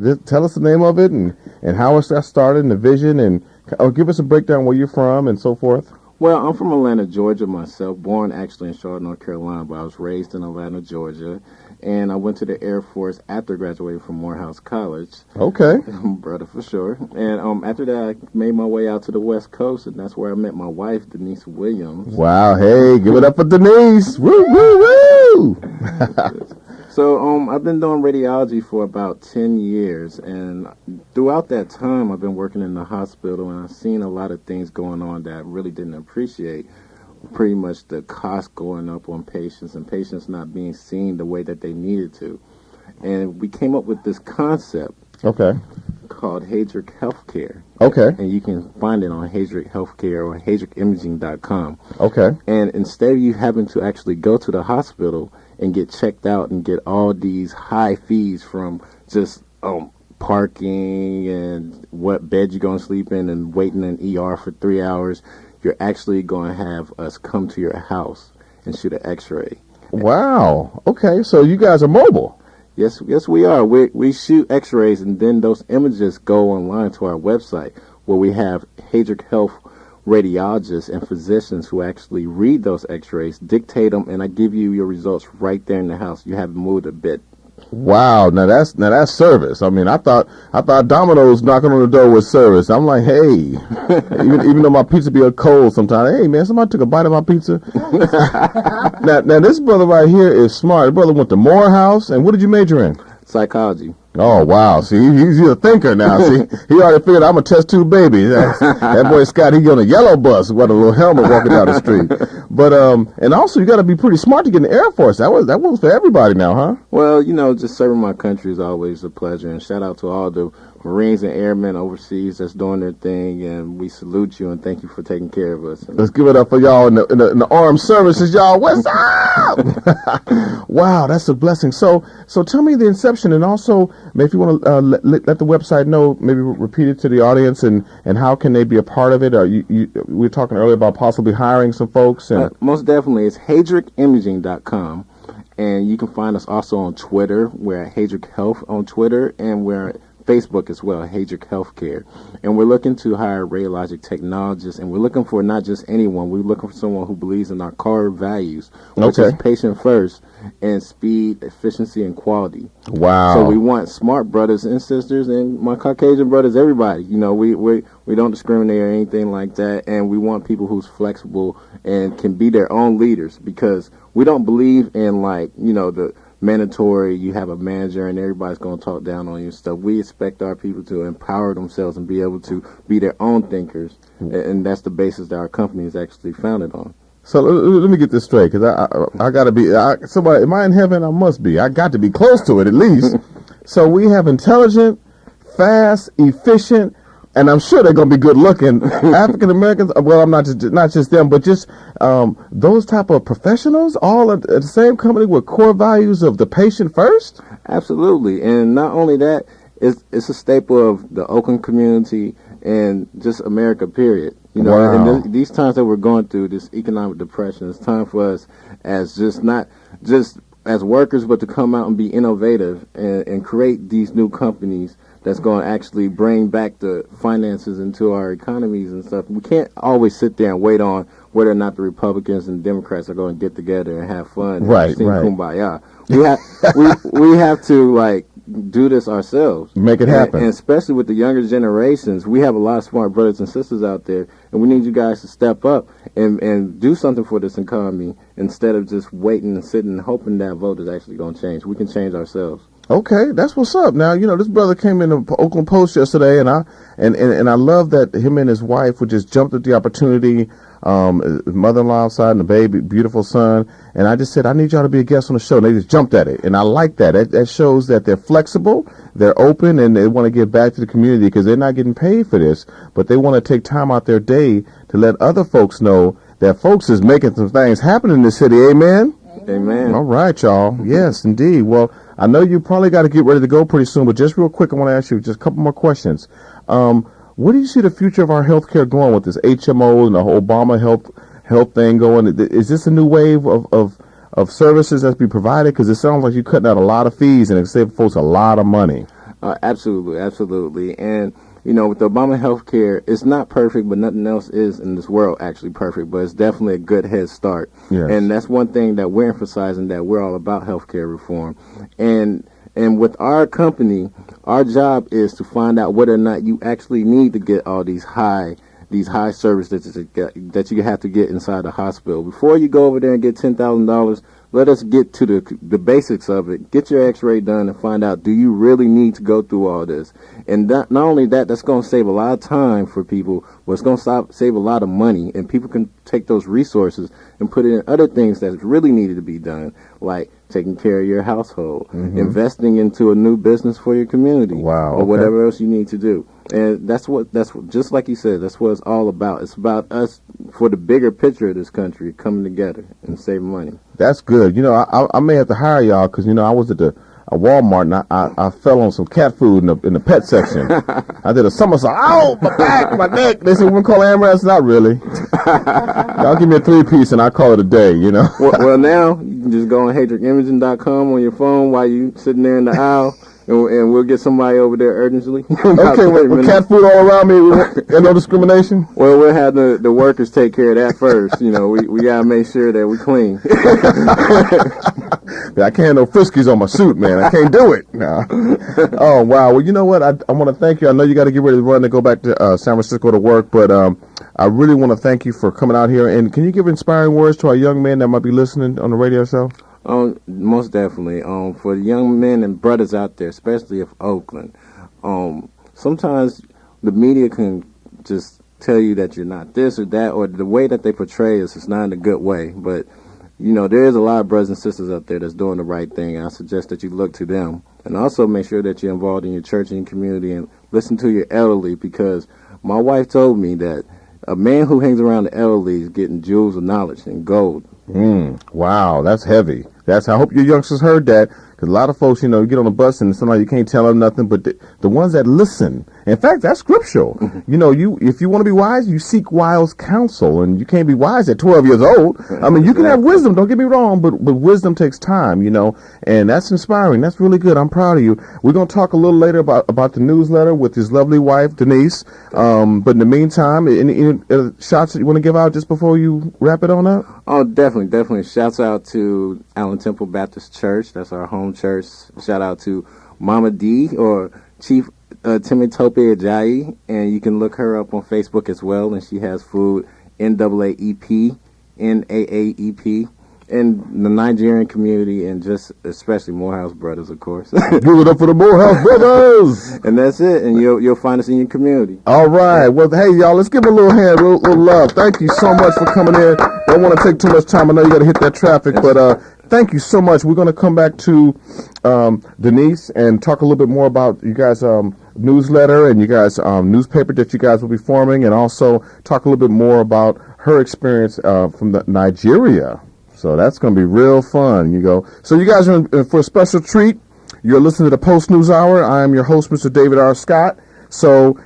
Just tell us the name of it and how it's got started and the vision and give us a breakdown where you're from and so forth. Well, I'm from Atlanta, Georgia myself, born actually in Charlotte, North Carolina, but I was raised in Atlanta, Georgia, and I went to the Air Force after graduating from Morehouse College. Okay. Brother for sure. And after that, I made my way out to the West Coast, and that's where I met my wife, Denise Williams. Wow, hey, give it up for Denise. Woo, woo, woo! So I've been doing radiology for about 10 years, and throughout that time, I've been working in the hospital, and I've seen a lot of things going on that I really didn't appreciate. Pretty much the cost going up on patients and patients not being seen the way that they needed to. And we came up with this concept called Haydrick Healthcare. Okay. And you can find it on Haydrick Healthcare or haydrickimaging.com. Okay. And instead of you having to actually go to the hospital and get checked out and get all these high fees from just parking and what bed you're going to sleep in and waiting in ER for 3 hours, you're actually going to have us come to your house and shoot an x-ray. Wow. Okay, so you guys are mobile. Yes, we are. We shoot x-rays, and then those images go online to our website where we have Haydrick Health radiologists and physicians who actually read those x-rays, dictate them, and I give you your results right there in the house. You haven't moved a bit. Wow, now that's service. I mean, I thought Domino's knocking on the door was service. I'm like, hey, even though my pizza be a cold sometimes. Hey, man, somebody took a bite of my pizza. now this brother right here is smart. The brother went to Morehouse, and what did you major in? Psychology. Oh, wow. See, he's a thinker now. See, he already figured I'm a test tube baby. That boy Scott, he on a yellow bus with a little helmet walking down the street. But, and also you got to be pretty smart to get in the Air Force. That works for everybody now, huh? Well, just serving my country is always a pleasure. And shout out to all the Marines and airmen overseas that's doing their thing. And we salute you and thank you for taking care of us. Let's give it up for y'all in the armed services, y'all. What's up? Wow, that's a blessing. So tell me the inception, and also maybe if you want to let the website know, maybe repeat it to the audience, and how can they be a part of it? Or we were talking earlier about possibly hiring some folks. And most definitely, it's haydrickimaging.com, and you can find us also on Twitter. We're at Haydrick Health on Twitter, and we're at Facebook as well, Haydrick Healthcare. And we're looking to hire radiologic technologists, and we're looking for not just anyone. We're looking for someone who believes in our core values, which is patient first and speed, efficiency, and quality. Wow. So we want smart brothers and sisters and my Caucasian brothers, everybody. We don't discriminate or anything like that, and we want people who's flexible and can be their own leaders, because we don't believe in the mandatory, you have a manager and everybody's going to talk down on you and stuff. We expect our people to empower themselves and be able to be their own thinkers, and that's the basis that our company is actually founded on. So let me get this straight, because I got to be somebody. Am I in heaven? I must be. I got to be close to it at least. So we have intelligent, fast, efficient, and I'm sure they're going to be good looking African Americans. Well, I'm not just them, but just those type of professionals, all at the same company with core values of the patient first. Absolutely, and not only that, it's a staple of the Oakland community and just America, period. Wow. And these times that we're going through, this economic depression, it's time for us as not just as workers, but to come out and be innovative and create these new companies that's going to actually bring back the finances into our economies and stuff. We can't always sit there and wait on whether or not the Republicans and Democrats are going to get together and have fun and sing kumbaya. We have to do this ourselves. Make it happen. And especially with the younger generations, we have a lot of smart brothers and sisters out there, and we need you guys to step up and do something for this economy instead of just waiting and sitting and hoping that vote is actually going to change. We can change ourselves. Okay, that's what's up. Now, this brother came in the Oakland Post yesterday, and I love that him and his wife would just jumped at the opportunity. His mother-in-law outside and the baby, beautiful son. And I just said, I need y'all to be a guest on the show. And they just jumped at it. And I like that. That shows that they're flexible, they're open, and they want to give back to the community, because they're not getting paid for this. But they want to take time out their day to let other folks know that folks is making some things happen in this city. Amen? Amen. All right, y'all. Yes, indeed. Well, I know you probably got to get ready to go pretty soon, but just real quick, I want to ask you just a couple more questions. Where do you see the future of our healthcare going with this HMO and the whole Obama health thing going? Is this a new wave of services that's be provided? Because it sounds like you're cutting out a lot of fees and it's saving folks a lot of money. Absolutely. And, with the Obama healthcare, it's not perfect, but nothing else is in this world actually perfect, but it's definitely a good head start. Yes. And that's one thing that we're emphasizing, that we're all about healthcare reform. And with our company, our job is to find out whether or not you actually need to get all these high services that you have to get inside the hospital. Before you go over there and get $10,000, let us get to the basics of it. Get your x-ray done and find out, do you really need to go through all this? And not only that, that's going to save a lot of time for people, but it's going to save a lot of money, and people can take those resources and put it in other things that really needed to be done, like taking care of your household, investing into a new business for your community, or whatever else you need to do. And that's what just like you said, that's what it's all about. It's about us, for the bigger picture of this country, coming together and saving money. That's good. I may have to hire y'all because I was at the Walmart and I fell on some cat food in the pet section. I did a somersault. Ow, my back, my neck. They said, we're going to call ambulance. Not really. Y'all give me a 3-piece and I call it a day, Well, now you can just go on haydrickimaging.com on your phone while you sitting there in the aisle. And we'll get somebody over there urgently. Okay, with cat food all around me and no discrimination? Well, we'll have the workers take care of that first. We got to make sure that we clean. I can't have no friskies on my suit, man. I can't do it. Nah. Oh, wow. Well, you know what? I want to thank you. I know you got to get ready to run to go back to San Francisco to work, but I really want to thank you for coming out here. And can you give inspiring words to our young men that might be listening on the radio show? Most definitely. For the young men and brothers out there, especially of Oakland, sometimes the media can just tell you that you're not this or that, or the way that they portray us is not in a good way. But, there is a lot of brothers and sisters out there that's doing the right thing, and I suggest that you look to them. And also make sure that you're involved in your church and your community and listen to your elderly, because my wife told me that a man who hangs around the elderly is getting jewels of knowledge and gold. Wow, that's heavy. I hope your youngsters heard that, because a lot of folks, you get on a bus and sometimes you can't tell them nothing, but the ones that listen, in fact, that's scriptural. If you want to be wise, you seek wise counsel, and you can't be wise at 12 years old. I mean, you can have wisdom, don't get me wrong, but wisdom takes time, and that's inspiring. That's really good. I'm proud of you. We're going to talk a little later about the newsletter with his lovely wife, Denise. But in the meantime, any shots that you want to give out just before you wrap it on up? Oh, definitely. Shouts out to Allen Temple Baptist Church. That's our home church. Shout out to Mama D, or Chief Timitope Ajayi, and you can look her up on Facebook as well, and she has food, NAAEP, and the Nigerian community, and just especially Morehouse Brothers, of course. Give it up for the Morehouse Brothers! And that's it, and you'll find us in your community. All right. Well, hey, y'all, let's give them a little hand, a little love. Thank you so much for coming in. Don't want to take too much time. I know you got to hit that traffic, but thank you so much. We're going to come back to Denise and talk a little bit more about you guys' newsletter and you guys' newspaper that you guys will be forming, and also talk a little bit more about her experience from Nigeria. So that's going to be real fun. So you guys are in for a special treat. You're listening to the Post News Hour. I am your host, Mr. David R. Scott. So